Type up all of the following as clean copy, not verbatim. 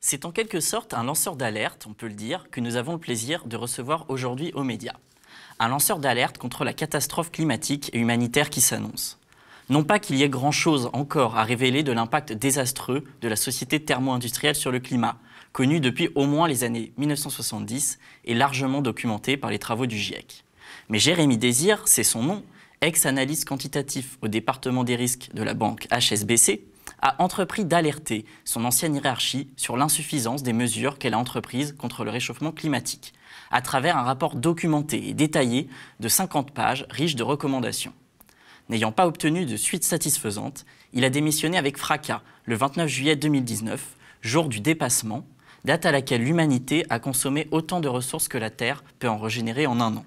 C'est en quelque sorte un lanceur d'alerte, on peut le dire, que nous avons le plaisir de recevoir aujourd'hui aux médias. Un lanceur d'alerte contre la catastrophe climatique et humanitaire qui s'annonce. Non pas qu'il y ait grand-chose encore à révéler de l'impact désastreux de la société thermo-industrielle sur le climat, connu depuis au moins les années 1970 et largement documenté par les travaux du GIEC. Mais Jérémy Désir, c'est son nom, ex-analyste quantitatif au département des risques de la banque HSBC, a entrepris d'alerter son ancienne hiérarchie sur l'insuffisance des mesures qu'elle a entreprises contre le réchauffement climatique, à travers un rapport documenté et détaillé de 50 pages riche de recommandations. N'ayant pas obtenu de suite satisfaisante, il a démissionné avec fracas le 29 juillet 2019, jour du dépassement, date à laquelle l'humanité a consommé autant de ressources que la Terre peut en régénérer en un an.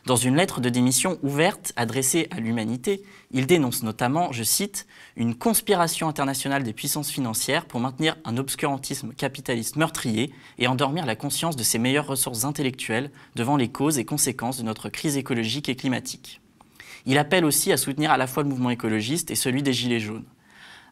Dans une lettre de démission ouverte adressée à l'humanité, il dénonce notamment, je cite, « une conspiration internationale des puissances financières pour maintenir un obscurantisme capitaliste meurtrier et endormir la conscience de ses meilleures ressources intellectuelles devant les causes et conséquences de notre crise écologique et climatique ». Il appelle aussi à soutenir à la fois le mouvement écologiste et celui des Gilets jaunes.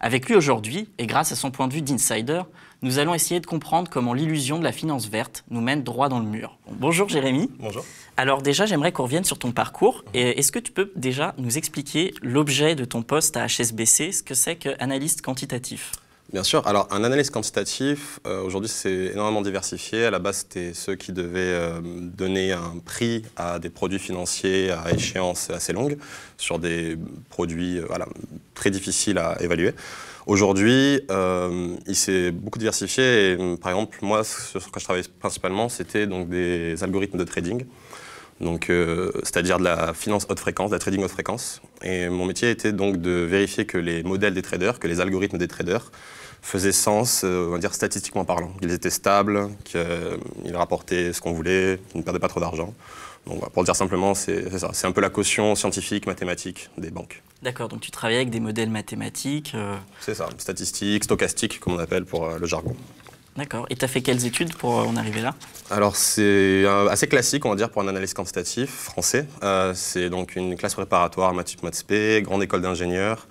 Avec lui aujourd'hui, et grâce à son point de vue d'insider, nous allons essayer de comprendre comment l'illusion de la finance verte nous mène droit dans le mur. Bonjour Jérémy. Bonjour. Alors déjà, j'aimerais qu'on revienne sur ton parcours. Est-ce que tu peux déjà nous expliquer l'objet de ton poste à HSBC, ce que c'est qu'analyste quantitatif ? Bien sûr. Alors, un analyste quantitatif, aujourd'hui, c'est énormément diversifié. À la base, c'était ceux qui devaient donner un prix à des produits financiers à échéance assez longue, sur des produits très difficiles à évaluer. Aujourd'hui, il s'est beaucoup diversifié. Et, par exemple, moi, sur quoi je travaillais principalement, c'était donc des algorithmes de trading. Donc, c'est-à-dire de la finance haute fréquence, de la trading haute fréquence. Et mon métier était donc de vérifier que les modèles des traders, que les algorithmes des traders faisaient sens, on va dire statistiquement parlant. Qu'ils étaient stables, qu'ils rapportaient ce qu'on voulait, qu'ils ne perdaient pas trop d'argent. Donc, voilà, pour le dire simplement, c'est ça. C'est un peu la caution scientifique, mathématique des banques. D'accord, donc tu travailles avec des modèles mathématiques C'est ça, statistiques, stochastiques, comme on appelle pour le jargon. D'accord. Et tu as fait quelles études pour en arriver là ? Alors, c'est assez classique, on va dire, pour un analyste quantitatif français. C'est donc une classe préparatoire Mathsup Maths-P, grande école d'ingénieurs,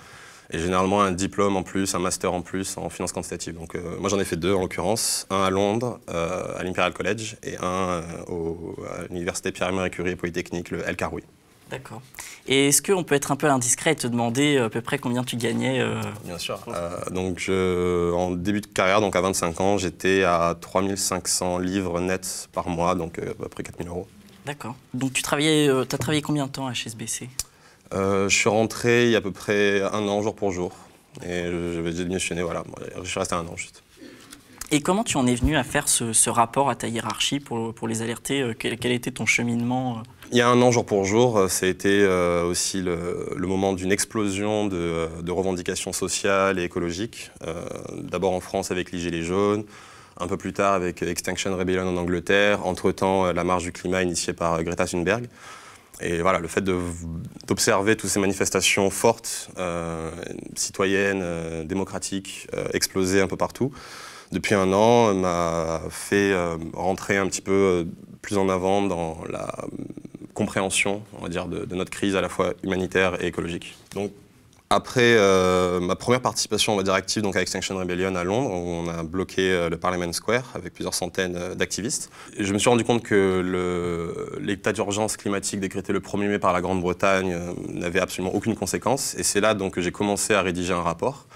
et généralement un diplôme en plus, un master en plus en finance quantitative. Donc, moi, j'en ai fait deux, en l'occurrence. Un à Londres, à l'Imperial College, et un à l'université Pierre-Marie Curie Polytechnique, le El Karoui. D'accord. Et est-ce qu'on peut être un peu indiscret et te demander à peu près combien tu gagnais Bien sûr. Donc, en début de carrière, donc à 25 ans, j'étais à 3500 livres nets par mois, donc à peu près 4000 €. D'accord. Donc tu as travaillé combien de temps à HSBC ? Je suis rentré il y a à peu près un an, jour pour jour. Et j'ai démissionné, voilà. Je suis resté un an, juste. Et comment tu en es venu à faire ce rapport à ta hiérarchie pour les alerter ? Quel a été ton cheminement Il y a un an, jour pour jour, ça a été aussi le moment d'une explosion de revendications sociales et écologiques. D'abord en France avec les Gilets jaunes, un peu plus tard avec Extinction Rebellion en Angleterre, entre-temps la marche du climat initiée par Greta Thunberg. Et voilà, le fait d'observer toutes ces manifestations fortes, citoyennes, démocratiques, exploser un peu partout, depuis un an, m'a fait rentrer un petit peu plus en avant dans la compréhension, on va dire, de notre crise à la fois humanitaire et écologique. Donc, après ma première participation, on va dire, active donc à Extinction Rebellion à Londres, où on a bloqué le Parliament Square avec plusieurs centaines d'activistes, et je me suis rendu compte que l'état d'urgence climatique décrété le 1er mai par la Grande-Bretagne n'avait absolument aucune conséquence. Et c'est là donc, que j'ai commencé à rédiger un rapport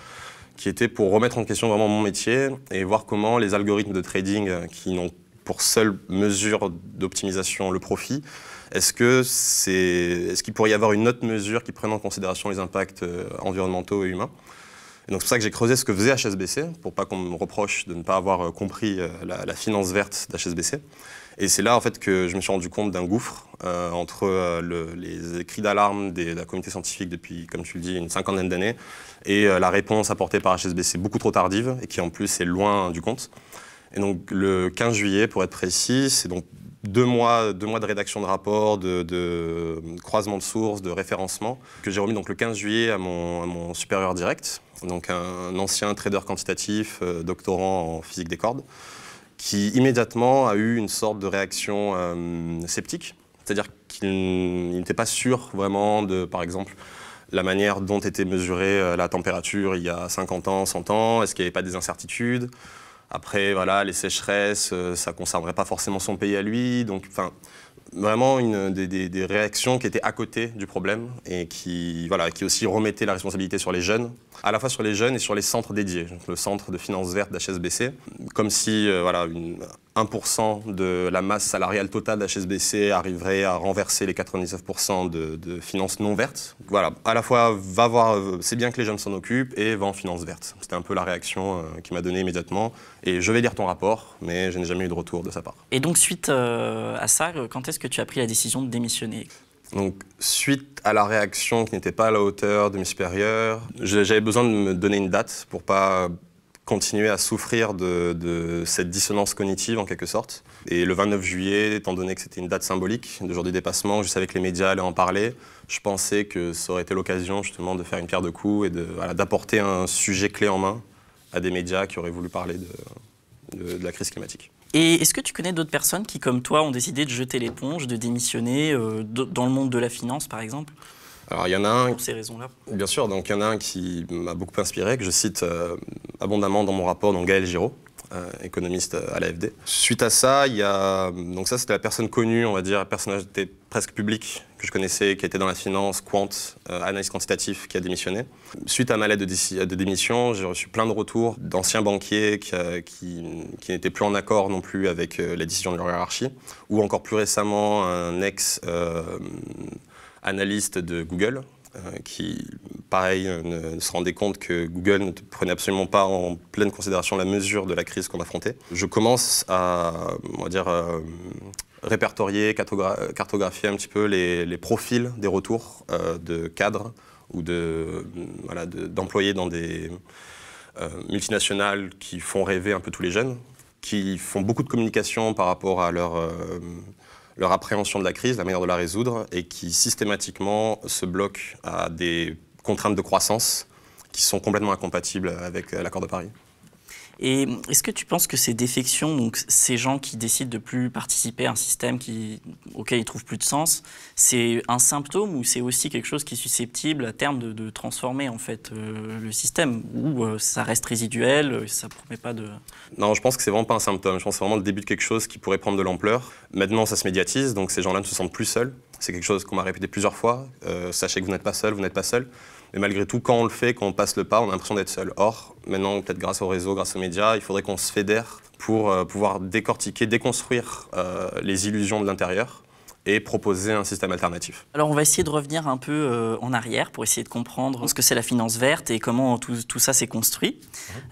qui était pour remettre en question vraiment mon métier et voir comment les algorithmes de trading qui n'ont pour seule mesure d'optimisation le profit, est-ce qu'il pourrait y avoir une autre mesure qui prenne en considération les impacts environnementaux et humains? Et donc c'est pour ça que j'ai creusé ce que faisait HSBC, pour pas qu'on me reproche de ne pas avoir compris la finance verte d'HSBC. Et c'est là en fait que je me suis rendu compte d'un gouffre entre les cris d'alarme de la communauté scientifique depuis, comme tu le dis, une cinquantaine d'années, et la réponse apportée par HSBC beaucoup trop tardive, et qui en plus est loin du compte. Et donc le 15 juillet, pour être précis, c'est donc deux mois de rédaction de rapport, de croisement de sources, de référencement, que j'ai remis donc le 15 juillet à mon supérieur direct, donc un ancien trader quantitatif, doctorant en physique des cordes, qui immédiatement a eu une sorte de réaction sceptique, c'est-à-dire qu'il n'était pas sûr vraiment de, par exemple, la manière dont était mesurée la température il y a 50 ans, 100 ans, est-ce qu'il n'y avait pas des incertitudes ? Après, voilà, les sécheresses, ça ne concernerait pas forcément son pays à lui. Donc, enfin, vraiment des réactions qui étaient à côté du problème et qui aussi remettaient la responsabilité sur les jeunes, à la fois sur les jeunes et sur les centres dédiés, donc le centre de finance verte d'HSBC, comme si 1% de la masse salariale totale d'HSBC arriverait à renverser les 99% de finances non vertes. Voilà, à la fois, c'est bien que les jeunes s'en occupent et va en finance verte. C'était un peu la réaction qu'il m'a donnée immédiatement. Et je vais lire ton rapport, mais je n'ai jamais eu de retour de sa part. Et donc, suite à ça, quand est-ce que tu as pris la décision de démissionner? Donc, suite à la réaction qui n'était pas à la hauteur de mes supérieurs, j'avais besoin de me donner une date pour pas continuer à souffrir de cette dissonance cognitive en quelque sorte. Et le 29 juillet, étant donné que c'était une date symbolique, de jour du dépassement, je savais que les médias allaient en parler, je pensais que ça aurait été l'occasion justement de faire une pierre deux coups et d'apporter un sujet clé en main à des médias qui auraient voulu parler de la crise climatique. Et est-ce que tu connais d'autres personnes qui, comme toi, ont décidé de jeter l'éponge, de démissionner dans le monde de la finance, par exemple? Alors, il y en a un... Pour ces raisons-là. Bien sûr, donc il y en a un qui m'a beaucoup inspiré, que je cite abondamment dans mon rapport, donc Gaël Giraud, économiste à l'AFD. Suite à ça, donc ça c'était la personne connue, on va dire, personnalité presque publique que je connaissais, qui était dans la finance, quant, analyse quantitative, qui a démissionné. Suite à ma lettre de démission, j'ai reçu plein de retours d'anciens banquiers qui n'étaient plus en accord non plus avec les décisions de leur hiérarchie, ou encore plus récemment un ex-analyste de Google, qui, pareil, ne se rendait compte que Google ne prenait absolument pas en pleine considération la mesure de la crise qu'on affrontait. Je commence à, on va dire, répertorier, cartographier un petit peu les profils des retours de cadres ou d'employés dans des multinationales qui font rêver un peu tous les jeunes, qui font beaucoup de communication par rapport à leur appréhension de la crise, la manière de la résoudre, et qui systématiquement se bloquent à des contraintes de croissance qui sont complètement incompatibles avec l'accord de Paris. Et est-ce que tu penses que ces défections, donc ces gens qui décident de plus participer à un système auquel ils ne trouvent plus de sens, c'est un symptôme ou c'est aussi quelque chose qui est susceptible à terme de transformer en fait le système, ou ça reste résiduel, ça ne promet pas de... Non, je pense que c'est vraiment pas un symptôme. Je pense que c'est vraiment le début de quelque chose qui pourrait prendre de l'ampleur. Maintenant, ça se médiatise, donc ces gens-là ne se sentent plus seuls. C'est quelque chose qu'on m'a répété plusieurs fois. Sachez que vous n'êtes pas seul, vous n'êtes pas seul. Mais malgré tout, quand on le fait, quand on passe le pas, on a l'impression d'être seul. Or, maintenant, peut-être grâce au réseau, grâce aux médias, il faudrait qu'on se fédère pour pouvoir décortiquer, déconstruire les illusions de l'intérieur et proposer un système alternatif. Alors on va essayer de revenir un peu en arrière pour essayer de comprendre ce que c'est la finance verte et comment tout ça s'est construit.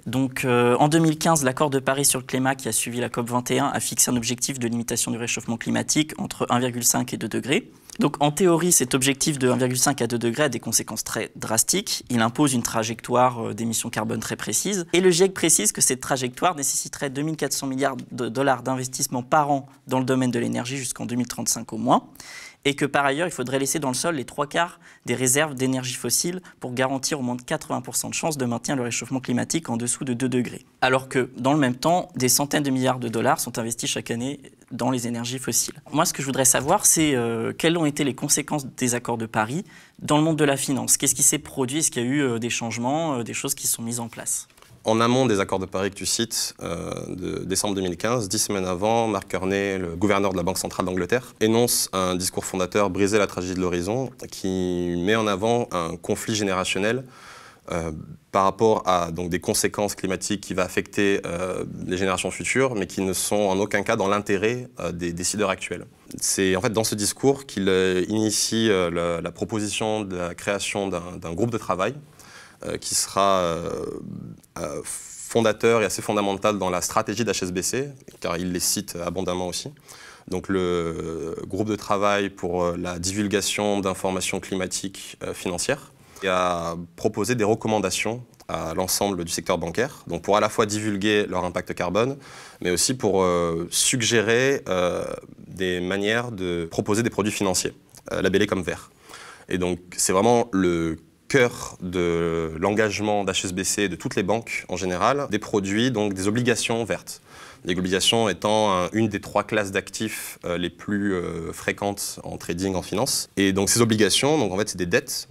Donc en 2015, l'accord de Paris sur le climat qui a suivi la COP21 a fixé un objectif de limitation du réchauffement climatique entre 1,5 et 2 degrés. Donc en théorie, cet objectif de 1,5 à 2 degrés a des conséquences très drastiques. Il impose une trajectoire d'émissions carbone très précise. Et le GIEC précise que cette trajectoire nécessiterait 2400 milliards de dollars d'investissement par an dans le domaine de l'énergie jusqu'en 2035 au moins. Et que par ailleurs, il faudrait laisser dans le sol les 3/4 des réserves d'énergie fossile pour garantir au moins de 80% de chances de maintenir le réchauffement climatique en dessous de 2 degrés. Alors que, dans le même temps, des centaines de milliards de dollars sont investis chaque année dans les énergies fossiles. Moi, ce que je voudrais savoir, c'est quelles ont été les conséquences des accords de Paris dans le monde de la finance. Qu'est-ce qui s'est produit? Est-ce qu'il y a eu des changements, des choses qui sont mises en place? En amont des accords de Paris que tu cites, de décembre 2015, 10 semaines avant, Mark Carney, le gouverneur de la Banque centrale d'Angleterre, énonce un discours fondateur, Briser la tragédie de l'horizon, qui met en avant un conflit générationnel par rapport à donc, des conséquences climatiques qui vont affecter les générations futures, mais qui ne sont en aucun cas dans l'intérêt des décideurs actuels. C'est en fait dans ce discours qu'il initie la proposition de la création d'un groupe de travail qui sera fondateur et assez fondamental dans la stratégie d'HSBC, car il les cite abondamment aussi. Donc le groupe de travail pour la divulgation d'informations climatiques financières, et a proposé des recommandations à l'ensemble du secteur bancaire, donc pour à la fois divulguer leur impact carbone, mais aussi pour suggérer des manières de proposer des produits financiers, labellés comme verts. Et donc c'est vraiment le cœur de l'engagement d'HSBC et de toutes les banques en général, des produits, donc des obligations vertes. Les obligations étant une des 3 classes d'actifs les plus fréquentes en trading, en finance. Et donc ces obligations, donc en fait c'est des dettes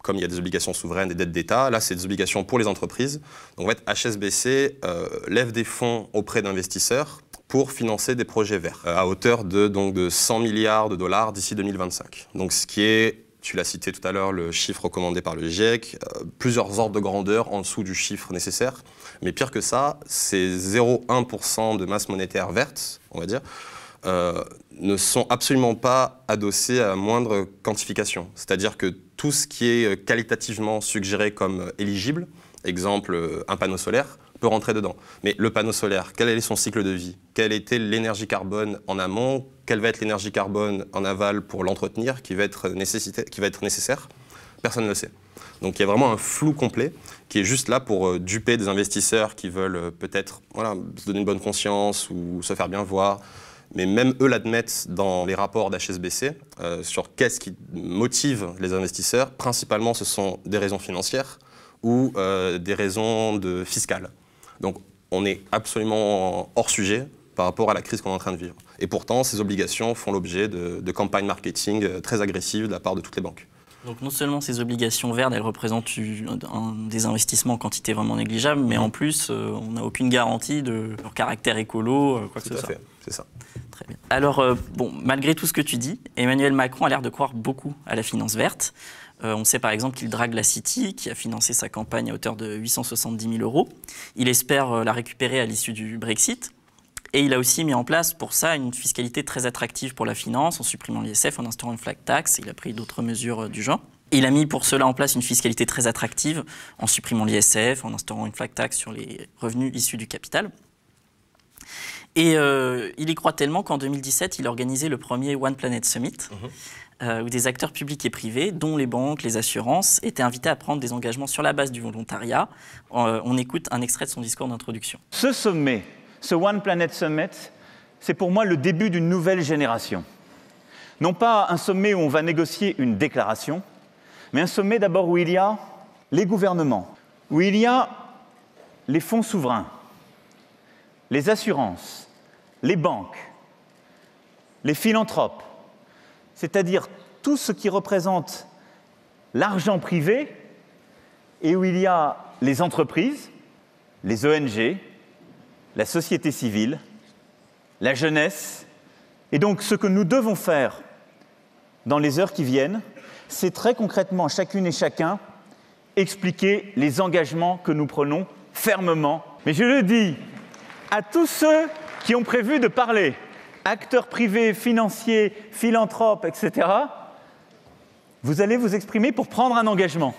comme il y a des obligations souveraines, des dettes d'État, là, c'est des obligations pour les entreprises. Donc, en fait, HSBC lève des fonds auprès d'investisseurs pour financer des projets verts, à hauteur de 100 milliards de dollars d'ici 2025. Donc, ce qui est, tu l'as cité tout à l'heure, le chiffre recommandé par le GIEC, plusieurs ordres de grandeur en dessous du chiffre nécessaire. Mais pire que ça, ces 0,1% de masse monétaire verte, on va dire, ne sont absolument pas adossés à moindre quantification. C'est-à-dire que tout ce qui est qualitativement suggéré comme éligible, exemple un panneau solaire, peut rentrer dedans. Mais le panneau solaire, quel est son cycle de vie? Quelle était l'énergie carbone en amont? Quelle va être l'énergie carbone en aval pour l'entretenir qui va être nécessaire? Personne ne le sait. Donc il y a vraiment un flou complet qui est juste là pour duper des investisseurs qui veulent peut-être se donner une bonne conscience ou se faire bien voir. Mais même eux l'admettent dans les rapports d'HSBC sur qu'est-ce qui motive les investisseurs. Principalement, ce sont des raisons financières ou des raisons fiscales. Donc, on est absolument hors sujet par rapport à la crise qu'on est en train de vivre. Et pourtant, ces obligations font l'objet de campagnes marketing très agressives de la part de toutes les banques. Donc non seulement ces obligations vertes, elles représentent des investissements en quantité vraiment négligeable, mais en plus, on n'a aucune garantie de leur caractère écolo, quoi que ce soit. Tout à fait, c'est ça. Très bien. Alors, malgré tout ce que tu dis, Emmanuel Macron a l'air de croire beaucoup à la finance verte. On sait par exemple qu'il drague la City, qui a financé sa campagne à hauteur de 870 000 €. Il espère la récupérer à l'issue du Brexit. Et il a aussi mis en place pour ça une fiscalité très attractive pour la finance, en supprimant l'ISF, en instaurant une flat tax. Il a pris d'autres mesures du genre. Il a mis pour cela en place une fiscalité très attractive, en supprimant l'ISF, en instaurant une flat tax sur les revenus issus du capital. Et il y croit tellement qu'en 2017, il a organisé le premier One Planet Summit, où des acteurs publics et privés, dont les banques, les assurances, étaient invités à prendre des engagements sur la base du volontariat. On écoute un extrait de son discours d'introduction. Ce sommet, ce One Planet Summit, c'est pour moi le début d'une nouvelle génération. Non pas un sommet où on va négocier une déclaration, mais un sommet d'abord où il y a les gouvernements, où il y a les fonds souverains, les assurances, les banques, les philanthropes, c'est-à-dire tout ce qui représente l'argent privé, et où il y a les entreprises, les ONG, la société civile, la jeunesse. Et donc ce que nous devons faire dans les heures qui viennent, c'est très concrètement, chacune et chacun, expliquer les engagements que nous prenons fermement. Mais je le dis à tous ceux qui ont prévu de parler, acteurs privés, financiers, philanthropes, etc., vous allez vous exprimer pour prendre un engagement.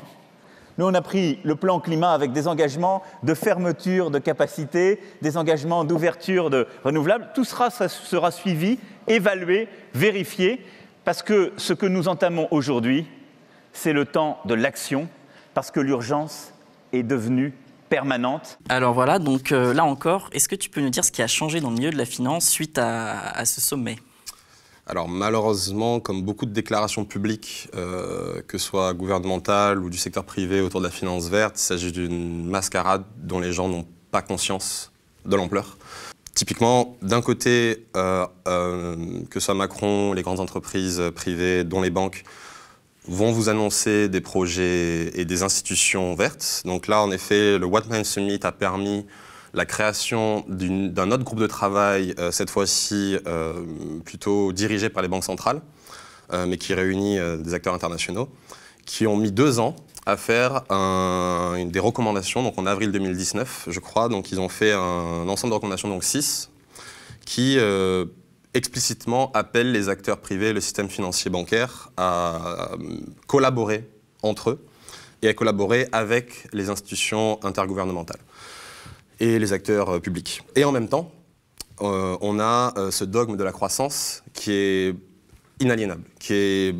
Nous, on a pris le plan climat avec des engagements de fermeture de capacité, des engagements d'ouverture de renouvelables. Tout ça sera suivi, évalué, vérifié, parce que ce que nous entamons aujourd'hui, c'est le temps de l'action, parce que l'urgence est devenue permanente. Alors voilà, donc là encore, est-ce que tu peux nous dire ce qui a changé dans le milieu de la finance suite à ce sommet ? Alors malheureusement, comme beaucoup de déclarations publiques, que ce soit gouvernementales ou du secteur privé autour de la finance verte, il s'agit d'une mascarade dont les gens n'ont pas conscience de l'ampleur. Typiquement, d'un côté, que ce soit Macron, les grandes entreprises privées, dont les banques, vont vous annoncer des projets et des institutions vertes. Donc là, en effet, le One Planet Summit a permis la création d'un autre groupe de travail, cette fois-ci plutôt dirigé par les banques centrales, mais qui réunit des acteurs internationaux, qui ont mis 2 ans à faire des recommandations, donc en avril 2019, je crois. Donc ils ont fait un ensemble de recommandations, donc 6, qui explicitement appellent les acteurs privés, le système financier bancaire, à collaborer entre eux et à collaborer avec les institutions intergouvernementales et les acteurs publics. Et en même temps, on a ce dogme de la croissance qui est inaliénable, qui est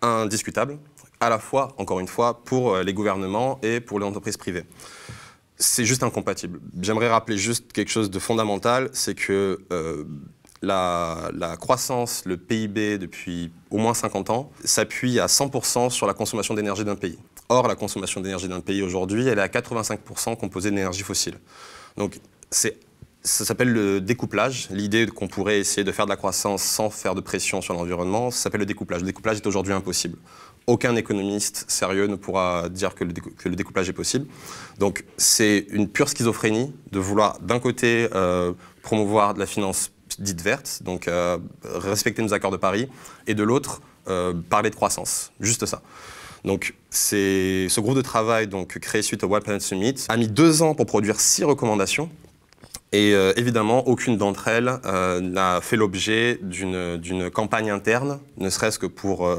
indiscutable, à la fois, encore une fois, pour les gouvernements et pour les entreprises privées. C'est juste incompatible. J'aimerais rappeler juste quelque chose de fondamental, c'est que la croissance, le PIB depuis au moins 50 ans, s'appuie à 100% sur la consommation d'énergie d'un pays. Or, la consommation d'énergie d'un pays aujourd'hui, elle est à 85% composée d'énergie fossile. Donc, c'est Ça s'appelle le découplage. L'idée qu'on pourrait essayer de faire de la croissance sans faire de pression sur l'environnement, ça s'appelle le découplage. Le découplage est aujourd'hui impossible. Aucun économiste sérieux ne pourra dire que le découplage est possible. Donc c'est une pure schizophrénie de vouloir d'un côté promouvoir de la finance dite verte, donc respecter nos accords de Paris, et de l'autre parler de croissance, juste ça. Donc ce groupe de travail donc, créé suite au One Planet Summit a mis 2 ans pour produire 6 recommandations. Et évidemment, aucune d'entre elles n'a fait l'objet d'une campagne interne, ne serait-ce que pour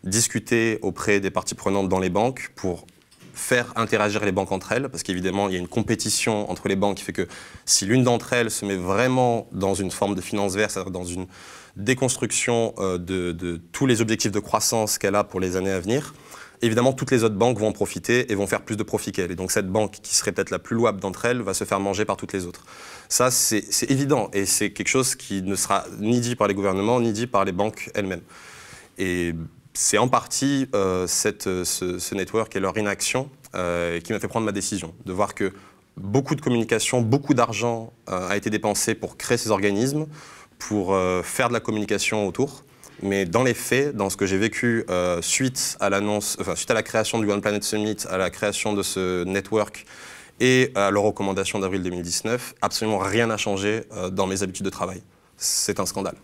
discuter auprès des parties prenantes dans les banques, pour faire interagir les banques entre elles, parce qu'évidemment, il y a une compétition entre les banques qui fait que si l'une d'entre elles se met vraiment dans une forme de finance verte, c'est-à-dire dans une déconstruction de tous les objectifs de croissance qu'elle a pour les années à venir, évidemment, toutes les autres banques vont en profiter et vont faire plus de profit qu'elle. Et donc cette banque, qui serait peut-être la plus louable d'entre elles, va se faire manger par toutes les autres. Ça, c'est évident. Et c'est quelque chose qui ne sera ni dit par les gouvernements, ni dit par les banques elles-mêmes. Et c'est en partie ce network et leur inaction qui m'a fait prendre ma décision. De voir que beaucoup de communication, beaucoup d'argent a été dépensé pour créer ces organismes, pour faire de la communication autour. Mais dans les faits, dans ce que j'ai vécu suite à la création du One Planet Summit, à la création de ce network et à leurs recommandations d'avril 2019, absolument rien n'a changé dans mes habitudes de travail. C'est un scandale.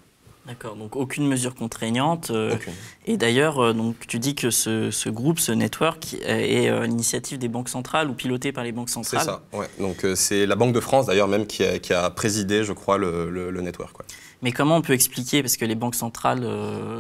D'accord, donc aucune mesure contraignante. Aucune. Et d'ailleurs, donc tu dis que ce groupe, ce network, est à l'initiative des banques centrales ou piloté par les banques centrales. C'est ça, ouais. Donc c'est la Banque de France d'ailleurs même qui a présidé, je crois, le network. Ouais. Mais comment on peut expliquer, parce que les banques centrales,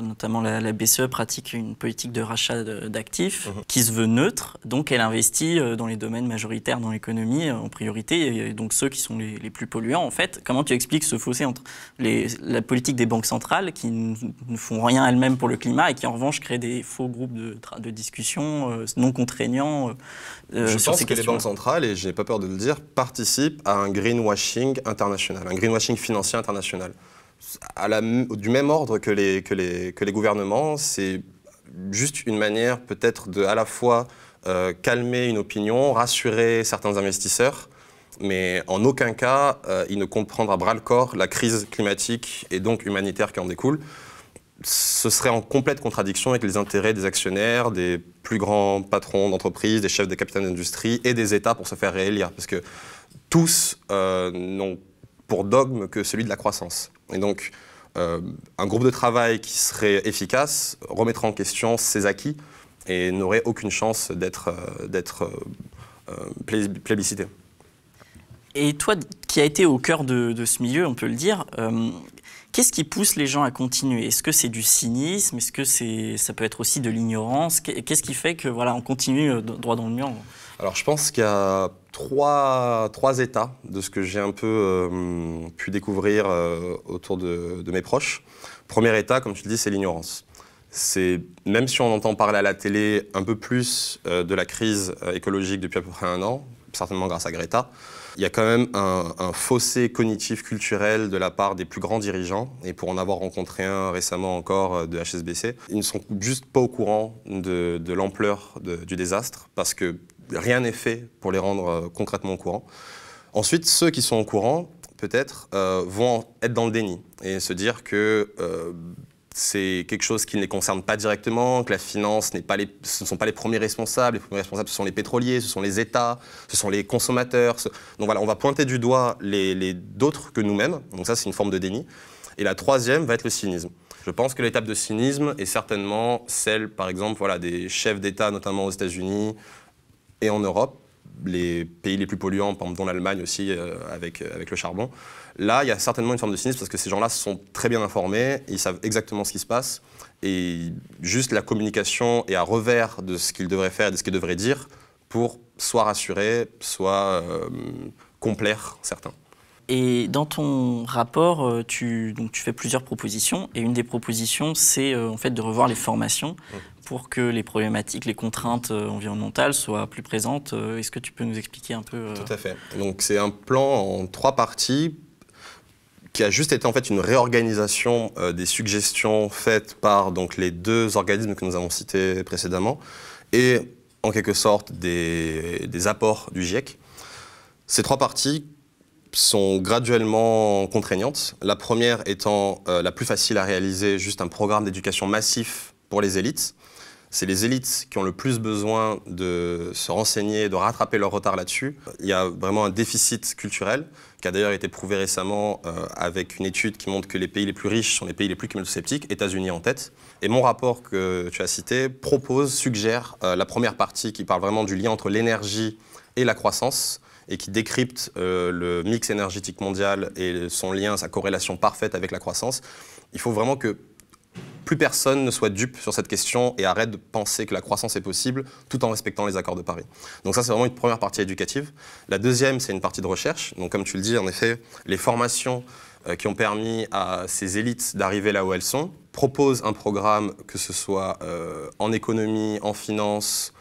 notamment la BCE, pratiquent une politique de rachat d'actifs qui se veut neutre, donc elle investit dans les domaines majoritaires dans l'économie en priorité, et donc ceux qui sont les plus polluants en fait. Comment tu expliques ce fossé entre la politique des banques centrales qui ne font rien elles-mêmes pour le climat et qui en revanche créent des faux groupes de discussion non contraignants Je sur pense ces que les questions? banques centrales, et je n'ai pas peur de le dire, participent à un greenwashing international, un greenwashing financier international. Du même ordre que les gouvernements, c'est juste une manière peut-être de à la fois calmer une opinion, rassurer certains investisseurs, mais en aucun cas ils ne comptent prendre à bras-le-corps la crise climatique et donc humanitaire qui en découle. Ce serait en complète contradiction avec les intérêts des actionnaires, des plus grands patrons d'entreprises, des chefs de capitales d'industrie et des États pour se faire réélire, parce que tous n'ont pour dogme que celui de la croissance. Et donc, un groupe de travail qui serait efficace remettrait en question ses acquis et n'aurait aucune chance d'être plébiscité. Et toi, qui as été au cœur de ce milieu, on peut le dire, qu'est-ce qui pousse les gens à continuer? Est-ce que c'est du cynisme? Est-ce que ça peut être aussi de l'ignorance? Qu'est-ce qui fait que voilà, on continue droit dans le mur? Alors, je pense qu'il y a trois états de ce que j'ai un peu pu découvrir autour de mes proches. Premier état, comme tu le dis, c'est l'ignorance. Même si on entend parler à la télé un peu plus de la crise écologique depuis à peu près 1 an, certainement grâce à Greta, il y a quand même un fossé cognitif culturel de la part des plus grands dirigeants, et pour en avoir rencontré un récemment encore de HSBC, ils ne sont juste pas au courant de l'ampleur du désastre, parce que rien n'est fait pour les rendre concrètement au courant. Ensuite, ceux qui sont au courant, peut-être, vont être dans le déni et se dire que c'est quelque chose qui ne les concerne pas directement, que la finance ce ne sont pas les premiers responsables. Les premiers responsables, ce sont les pétroliers, ce sont les États, ce sont les consommateurs. Donc voilà, on va pointer du doigt d'autres que nous-mêmes. Donc ça, c'est une forme de déni. Et la troisième va être le cynisme. Je pense que l'étape de cynisme est certainement celle, par exemple, voilà, des chefs d'État, notamment aux États-Unis et en Europe, les pays les plus polluants, par exemple, dont l'Allemagne aussi, avec le charbon. Là, il y a certainement une forme de cynisme parce que ces gens-là sont très bien informés, ils savent exactement ce qui se passe, et juste la communication est à revers de ce qu'ils devraient faire et de ce qu'ils devraient dire pour soit rassurer, soit complaire certains. Et dans ton rapport, tu fais plusieurs propositions, et une des propositions, c'est en fait de revoir les formations pour que les problématiques, les contraintes environnementales soient plus présentes. Est-ce que tu peux nous expliquer un peu Tout à fait. Donc c'est un plan en 3 parties qui a juste été en fait une réorganisation des suggestions faites par donc, les 2 organismes que nous avons cités précédemment et en quelque sorte des apports du GIEC. Ces 3 parties sont graduellement contraignantes. La première étant la plus facile à réaliser, juste un programme d'éducation massif pour les élites. C'est les élites qui ont le plus besoin de se renseigner, de rattraper leur retard là-dessus. Il y a vraiment un déficit culturel qui a d'ailleurs été prouvé récemment avec une étude qui montre que les pays les plus riches sont les pays les plus climato-sceptiques, États-Unis en tête. Et mon rapport que tu as cité suggère la première partie qui parle vraiment du lien entre l'énergie et la croissance et qui décrypte le mix énergétique mondial et son lien, sa corrélation parfaite avec la croissance. Il faut vraiment que plus personne ne soit dupe sur cette question et arrête de penser que la croissance est possible tout en respectant les accords de Paris. Donc ça, c'est vraiment une première partie éducative. La deuxième, c'est une partie de recherche. Donc comme tu le dis, en effet, les formations qui ont permis à ces élites d'arriver là où elles sont proposent un programme, que ce soit en économie, en finance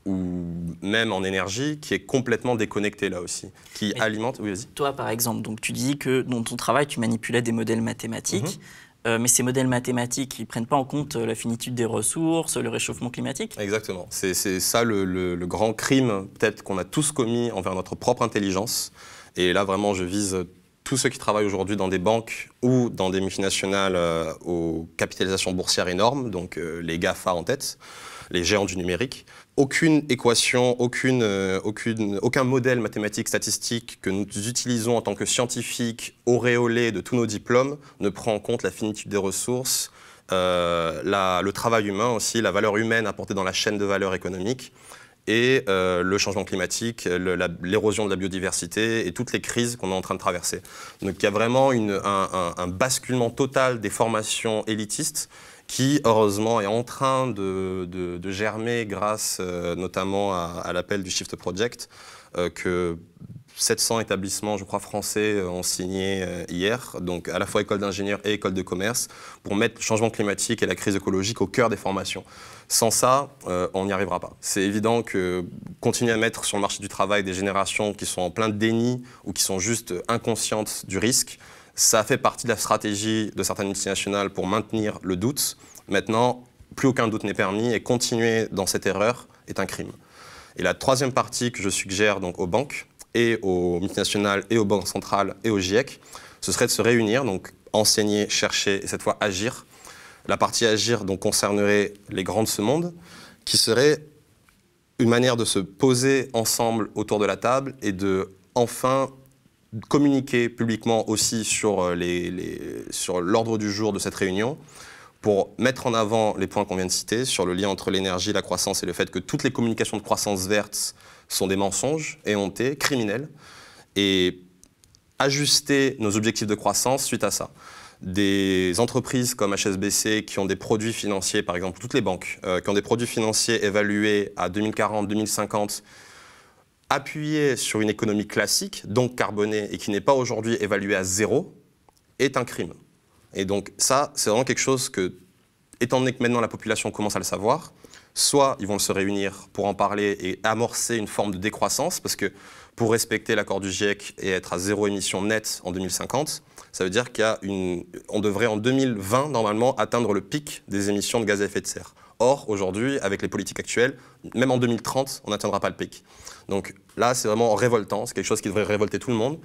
ou même en énergie, qui est complètement déconnecté là aussi, qui alimente... Oui, vas-y. Toi, par exemple, donc, tu dis que dans ton travail, tu manipulais des modèles mathématiques. Mais ces modèles mathématiques, ils ne prennent pas en compte la finitude des ressources, le réchauffement climatique? Exactement. C'est ça le grand crime, peut-être, qu'on a tous commis envers notre propre intelligence. Et là, vraiment, je vise tous ceux qui travaillent aujourd'hui dans des banques ou dans des multinationales aux capitalisations boursières énormes, donc les GAFA en tête, les géants du numérique. Aucune équation, aucun modèle mathématique statistique que nous utilisons en tant que scientifiques auréolés de tous nos diplômes ne prend en compte la finitude des ressources, le travail humain aussi, la valeur humaine apportée dans la chaîne de valeur économique et le changement climatique, l'érosion de la biodiversité et toutes les crises qu'on est en train de traverser. Donc il y a vraiment un basculement total des formations élitistes qui, heureusement, est en train de germer grâce notamment à l'appel du Shift Project, que 700 établissements, je crois, français ont signé hier, donc à la fois école d'ingénieurs et école de commerce, pour mettre le changement climatique et la crise écologique au cœur des formations. Sans ça, on n'y arrivera pas. C'est évident que continuer à mettre sur le marché du travail des générations qui sont en plein déni ou qui sont juste inconscientes du risque, ça fait partie de la stratégie de certaines multinationales pour maintenir le doute. Maintenant, plus aucun doute n'est permis et continuer dans cette erreur est un crime. Et la troisième partie que je suggère donc aux banques et aux multinationales et aux banques centrales et au GIEC, ce serait de se réunir, donc enseigner, chercher et cette fois agir. La partie agir donc concernerait les grands de ce monde, qui serait une manière de se poser ensemble autour de la table et de enfin communiquer publiquement aussi sur l'ordre du jour de cette réunion pour mettre en avant les points qu'on vient de citer sur le lien entre l'énergie, la croissance et le fait que toutes les communications de croissance verte sont des mensonges, éhontés, criminels, et ajuster nos objectifs de croissance suite à ça. Des entreprises comme HSBC qui ont des produits financiers, par exemple toutes les banques, qui ont des produits financiers évalués à 2040, 2050, appuyé sur une économie classique, donc carbonée, et qui n'est pas aujourd'hui évaluée à zéro, est un crime. Et donc ça, c'est vraiment quelque chose que, étant donné que maintenant la population commence à le savoir, soit ils vont se réunir pour en parler et amorcer une forme de décroissance, parce que pour respecter l'accord du GIEC et être à zéro émission nette en 2050, ça veut dire qu'on devrait en 2020, normalement, atteindre le pic des émissions de gaz à effet de serre. Or, aujourd'hui, avec les politiques actuelles, même en 2030, on n'atteindra pas le pic. Donc là, c'est vraiment révoltant, c'est quelque chose qui devrait révolter tout le monde,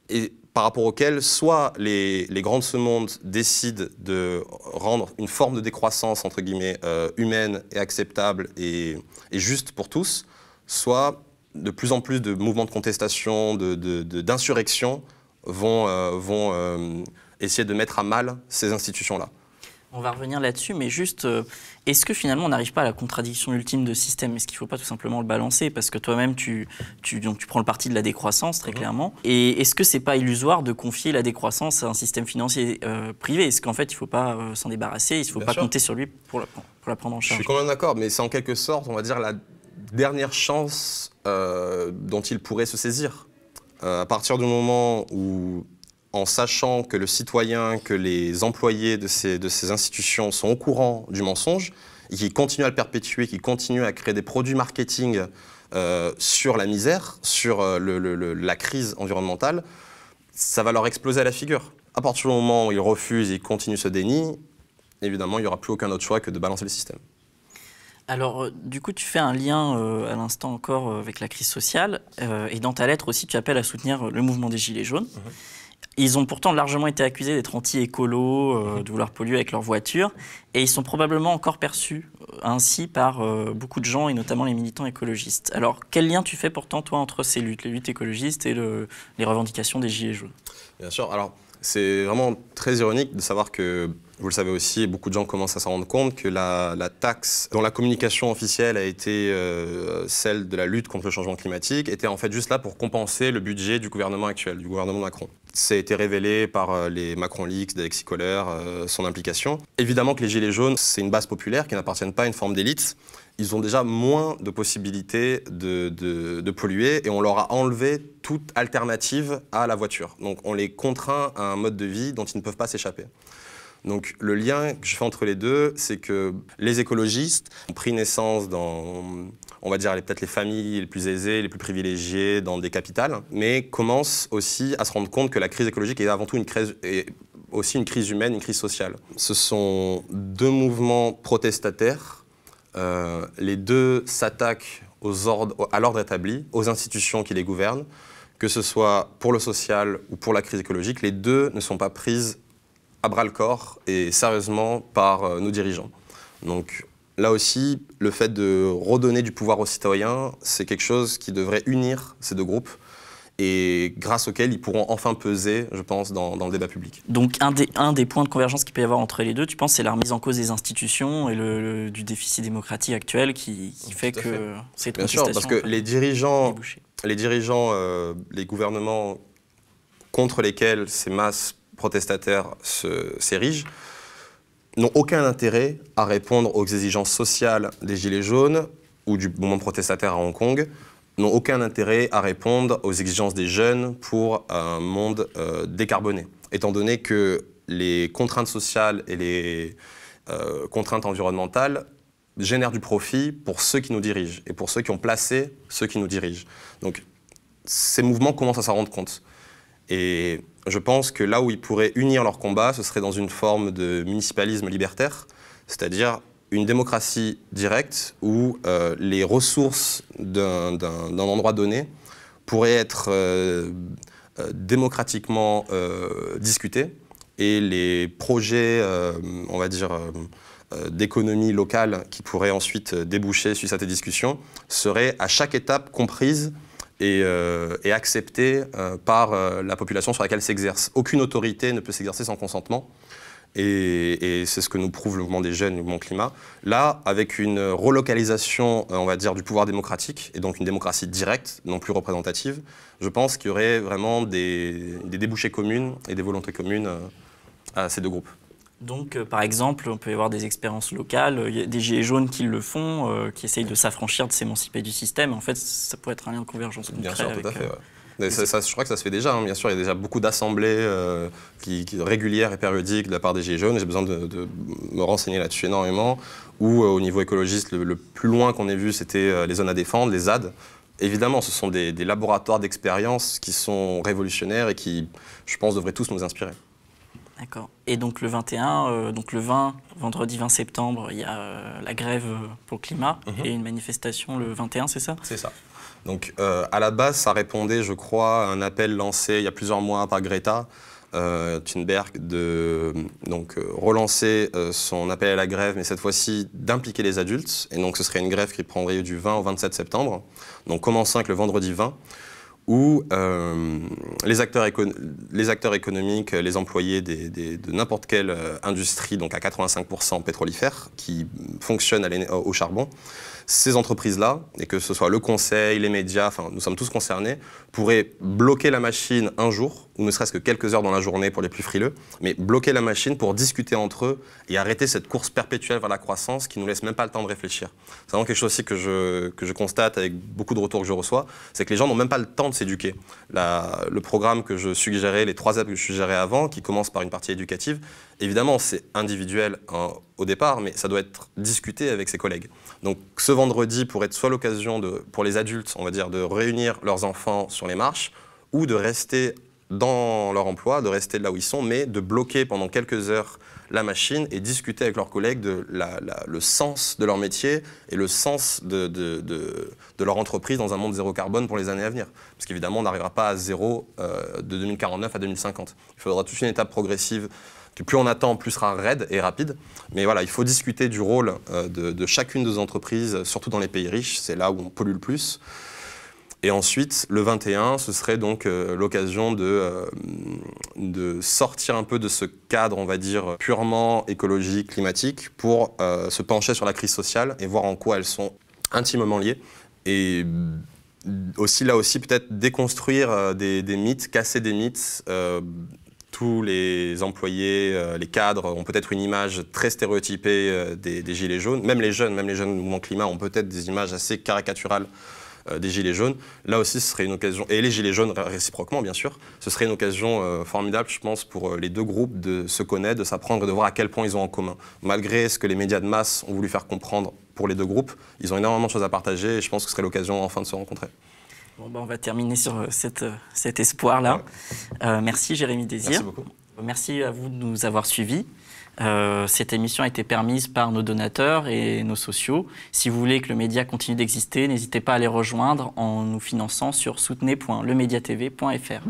et par rapport auquel, soit les grands de ce monde décident de rendre une forme de décroissance, entre guillemets, humaine et acceptable et juste pour tous, soit de plus en plus de mouvements de contestation, d'insurrection vont essayer de mettre à mal ces institutions-là. On va revenir là-dessus, mais juste, est-ce que finalement on n'arrive pas à la contradiction ultime de système? Est-ce qu'il ne faut pas tout simplement le balancer? Parce que toi-même, tu prends le parti de la décroissance, très clairement. Et est-ce que ce n'est pas illusoire de confier la décroissance à un système financier privé? Est-ce qu'en fait, il ne faut pas s'en débarrasser? Il ne faut pas compter sur lui pour la prendre en charge? Je suis quand même d'accord, mais c'est en quelque sorte, on va dire, la dernière chance dont il pourrait se saisir. À partir du moment où, en sachant que le citoyen, que les employés de ces institutions sont au courant du mensonge, et qui continuent à le perpétuer, qui continuent à créer des produits marketing sur la misère, sur la crise environnementale, ça va leur exploser à la figure. À partir du moment où ils refusent et continuent ce déni, évidemment, il n'y aura plus aucun autre choix que de balancer le système. Alors, du coup, tu fais un lien à l'instant encore avec la crise sociale. Et dans ta lettre aussi, tu appelles à soutenir le mouvement des Gilets jaunes. Ils ont pourtant largement été accusés d'être anti-écolos, de vouloir polluer avec leurs voitures. Et ils sont probablement encore perçus ainsi par beaucoup de gens, et notamment les militants écologistes. Alors, quel lien tu fais pourtant, toi, entre ces luttes, les luttes écologistes et les revendications des Gilets jaunes? Bien sûr. Alors, c'est vraiment très ironique de savoir que, vous le savez aussi, et beaucoup de gens commencent à s'en rendre compte, que la taxe dont la communication officielle a été celle de la lutte contre le changement climatique était en fait juste là pour compenser le budget du gouvernement actuel, du gouvernement Macron. Ça a été révélé par les Macron Leaks d'Alexis Kohler, son implication. Évidemment que les Gilets jaunes, c'est une base populaire qui n'appartiennent pas à une forme d'élite. Ils ont déjà moins de possibilités de polluer et on leur a enlevé toute alternative à la voiture. Donc on les contraint à un mode de vie dont ils ne peuvent pas s'échapper. Donc le lien que je fais entre les deux, c'est que les écologistes ont pris naissance dans, on va dire, peut-être les familles les plus aisées, les plus privilégiées dans des capitales, mais commencent aussi à se rendre compte que la crise écologique est avant tout une crise humaine, une crise sociale. Ce sont deux mouvements protestataires. Les deux s'attaquent à l'ordre établi, aux institutions qui les gouvernent, que ce soit pour le social ou pour la crise écologique. Les deux ne sont pas prises à bras-le-corps et sérieusement par nos dirigeants. Donc là aussi, le fait de redonner du pouvoir aux citoyens, c'est quelque chose qui devrait unir ces deux groupes et grâce auquel ils pourront enfin peser, je pense, dans le débat public. Donc un des points de convergence qu'il peut y avoir entre les deux, tu penses, c'est la remise en cause des institutions et du déficit démocratique actuel qui fait que cette contestation... Bien sûr, parce que les gouvernements contre lesquels ces masses protestataires s'érigent, n'ont aucun intérêt à répondre aux exigences sociales des Gilets jaunes ou du mouvement protestataire à Hong Kong, n'ont aucun intérêt à répondre aux exigences des jeunes pour un monde décarboné. Étant donné que les contraintes sociales et les contraintes environnementales génèrent du profit pour ceux qui nous dirigent et pour ceux qui ont placé ceux qui nous dirigent. Donc ces mouvements commencent à s'en rendre compte. Et je pense que là où ils pourraient unir leur combat, ce serait dans une forme de municipalisme libertaire, c'est-à-dire une démocratie directe où les ressources d'un endroit donné pourraient être démocratiquement discutées et les projets, on va dire, d'économie locale qui pourraient ensuite déboucher sur cette discussion seraient à chaque étape comprises et acceptée par la population sur laquelle s'exerce. Aucune autorité ne peut s'exercer sans consentement. Et c'est ce que nous prouve le mouvement des jeunes, le mouvement climat. Là, avec une relocalisation, on va dire, du pouvoir démocratique, et donc une démocratie directe, non plus représentative, je pense qu'il y aurait vraiment des débouchés communs et des volontés communes à ces deux groupes. Donc, par exemple, on peut y avoir des expériences locales, il y a des gilets jaunes qui le font, qui essayent de s'affranchir, de s'émanciper du système. En fait, ça pourrait être un lien de convergence concret. Bien sûr, tout à fait. Ouais. Je crois que ça se fait déjà, hein. Bien sûr, il y a déjà beaucoup d'assemblées régulières et périodiques de la part des Gilets jaunes. J'ai besoin de me renseigner là-dessus énormément. Ou au niveau écologiste, le plus loin qu'on ait vu, c'était les zones à défendre, les ZAD. Évidemment, ce sont des laboratoires d'expérience qui sont révolutionnaires et qui, je pense, devraient tous nous inspirer. D'accord. Et donc le 21, donc le 20, vendredi 20 septembre, il y a la grève pour le climat et une manifestation le 21, c'est ça? C'est ça. Donc à la base, ça répondait, je crois, à un appel lancé il y a plusieurs mois par Greta Thunberg de relancer son appel à la grève, mais cette fois-ci d'impliquer les adultes. Et donc ce serait une grève qui prendrait du 20 au 27 septembre, donc commençant avec le vendredi 20. Où les acteurs économiques, les employés de n'importe quelle industrie, donc à 85% pétrolifère, qui fonctionnent au charbon, ces entreprises-là, et que ce soit le conseil, les médias, enfin nous sommes tous concernés, pourraient bloquer la machine un jour, ou ne serait-ce que quelques heures dans la journée pour les plus frileux, mais bloquer la machine pour discuter entre eux et arrêter cette course perpétuelle vers la croissance qui ne nous laisse même pas le temps de réfléchir. C'est vraiment quelque chose aussi que je constate avec beaucoup de retours que je reçois, c'est que les gens n'ont même pas le temps de s'éduquer. Le programme que je suggérais, les 3 apps que je suggérais avant, qui commencent par une partie éducative, évidemment c'est individuel au départ, mais ça doit être discuté avec ses collègues. Donc ce vendredi pourrait être soit l'occasion pour les adultes, on va dire, de réunir leurs enfants sur les marches, ou de rester dans leur emploi, de rester là où ils sont, mais de bloquer pendant quelques heures la machine et discuter avec leurs collègues de le sens de leur métier et le sens de leur entreprise dans un monde zéro carbone pour les années à venir. Parce qu'évidemment, on n'arrivera pas à zéro de 2049 à 2050. Il faudra toute une étape progressive que plus on attend, plus sera raide et rapide. Mais voilà, il faut discuter du rôle de chacune des entreprises, surtout dans les pays riches, c'est là où on pollue le plus. Et ensuite, le 21, ce serait donc l'occasion de sortir un peu de ce cadre, on va dire, purement écologique, climatique, pour se pencher sur la crise sociale et voir en quoi elles sont intimement liées. Et aussi, là aussi, peut-être déconstruire des mythes, casser des mythes. Tous les employés, les cadres ont peut-être une image très stéréotypée des gilets jaunes. Même les jeunes du mouvement climat ont peut-être des images assez caricaturales des gilets jaunes. Là aussi, ce serait une occasion, et les gilets jaunes réciproquement, bien sûr, ce serait une occasion formidable, je pense, pour les deux groupes de se connaître, de s'apprendre et de voir à quel point ils ont en commun. Malgré ce que les médias de masse ont voulu faire comprendre pour les deux groupes, ils ont énormément de choses à partager et je pense que ce serait l'occasion enfin de se rencontrer. Bon, on va terminer sur cet espoir-là. Ouais. Merci Jérémy Désir. Merci beaucoup. Merci à vous de nous avoir suivis. Cette émission a été permise par nos donateurs et nos sociaux. Si vous voulez que le média continue d'exister, n'hésitez pas à les rejoindre en nous finançant sur soutenez.lemediatv.fr.